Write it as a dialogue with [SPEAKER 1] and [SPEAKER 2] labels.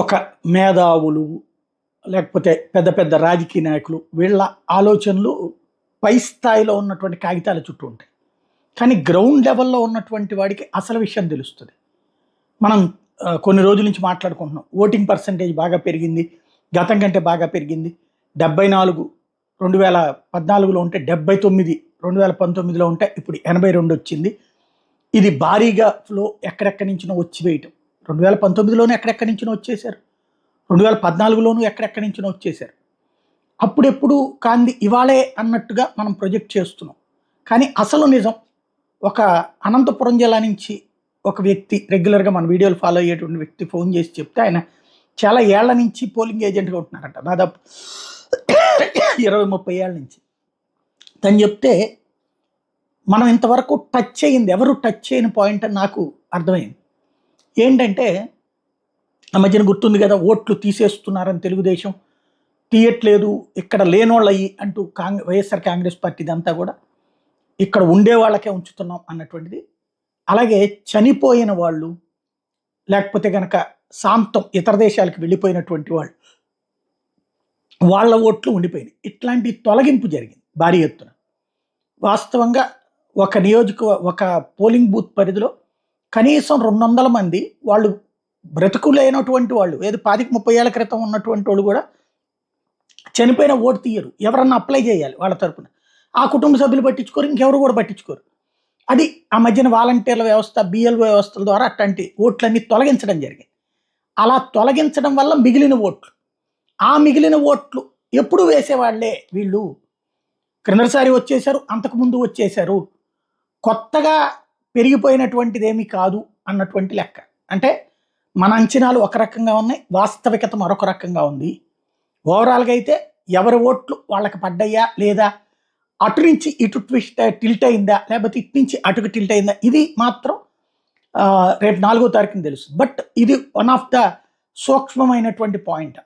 [SPEAKER 1] ఒక మేధావులు లేకపోతే పెద్ద పెద్ద రాజకీయ నాయకులు వీళ్ళ ఆలోచనలు పై స్థాయిలో ఉన్నటువంటి కాగితాల చుట్టూ ఉంటాయి. కానీ గ్రౌండ్ లెవెల్‌లో ఉన్నటువంటి వాడికి అసలు విషయం తెలుస్తది. మనం కొన్ని రోజుల నుంచి మాట్లాడుకుంటున్నాం. ఓటింగ్ పర్సెంటేజ్ బాగా పెరిగింది. గతం కంటే బాగా పెరిగింది. 74 2014లో ఉంటే 79 2019లో ఉంటే ఇప్పుడు 82 వచ్చింది. ఇది భారీగా ఫ్లో ఎక్కడెక్కడి నుంచినో వచ్చి వేయటం. 2019లోనే ఎక్కడెక్కడి నుంచినో వచ్చేసారు. 2014లోనూ ఎక్కడెక్కడి నుంచినో వచ్చేసారు. అప్పుడెప్పుడు కాంది ఇవాళే అన్నట్టుగా మనం ప్రొజెక్ట్ చేస్తున్నాం. కానీ అసలు నిజం ఒక అనంతపురం జిల్లా నుంచి ఒక వ్యక్తి రెగ్యులర్‌గా మన వీడియోలు ఫాలో అయ్యేటువంటి వ్యక్తి ఫోన్ చేసి చెప్తే ఆయన చాలా ఏళ్ల నుంచి పోలింగ్ ఏజెంట్‌గా ఉంటున్నారంట. దాదాపు 20, 30 ఏళ్ల నుంచి. తను చెప్తే మనం ఇంతవరకు టచ్ అయింది ఎవరు టచ్ చేయని పాయింట్ అని నాకు అర్థమైంది. ఏంటంటే ఆ మధ్యన గుర్తుంది కదా, ఓట్లు తీసేస్తున్నారని తెలుగుదేశం తీయట్లేదు ఇక్కడ లేనోళ్ళయి అంటూ వైఎస్ఆర్ కాంగ్రెస్ పార్టీ ఇదంతా కూడా ఇక్కడ ఉండే వాళ్ళకే ఉంచుతున్నాం అన్నటువంటిది. అలాగే చనిపోయిన వాళ్ళు లేకపోతే కనుక సాంతం ఇతర దేశాలకు వెళ్ళిపోయినటువంటి వాళ్ళు వాళ్ళ ఓట్లు ఉండిపోయినాయి. ఇట్లాంటి తొలగింపు జరిగింది భారీ ఎత్తున. వాస్తవంగా ఒక పోలింగ్ బూత్ పరిధిలో కనీసం 200 మంది వాళ్ళు బ్రతుకులేనటువంటి వాళ్ళు, ఏదో 25-30 ఏళ్ల క్రితం ఉన్నటువంటి వాళ్ళు కూడా చనిపోయిన ఓటు తీయరు. ఎవరన్నా అప్లై చేయాలి వాళ్ళ తరపున. ఆ కుటుంబ సభ్యులు పట్టించుకోరు, ఇంకెవరు కూడా పట్టించుకోరు. అది ఆ మధ్యన వాలంటీర్ల వ్యవస్థ, బిఎల్ఓ వ్యవస్థల ద్వారా అట్లాంటి ఓట్లన్నీ తొలగించడం జరిగింది. అలా తొలగించడం వల్ల మిగిలిన ఓట్లు, ఆ మిగిలిన ఓట్లు ఎప్పుడు వేసేవాళ్లే వీళ్ళు. క్రిందసారి వచ్చేశారు, అంతకుముందు వచ్చేశారు, కొత్తగా పెరిగిపోయినటువంటిది ఏమీ కాదు అన్నటువంటి లెక్క. అంటే మన అంచనాలు ఒక రకంగా ఉన్నాయి, వాస్తవికత మరొక రకంగా ఉంది. ఓవరాల్గా అయితే ఎవరి ఓట్లు వాళ్ళకి పడ్డాయా లేదా, అటు నుంచి ఇటు టిల్ట్ అయిందా లేకపోతే ఇటు నుంచి అటుకు టిల్ట్ అయిందా, ఇది మాత్రం రేపు 4వ తారీఖున తెలుస్తుంది. బట్ ఇది వన్ ఆఫ్ ద సూక్ష్మమైనటువంటి పాయింట్.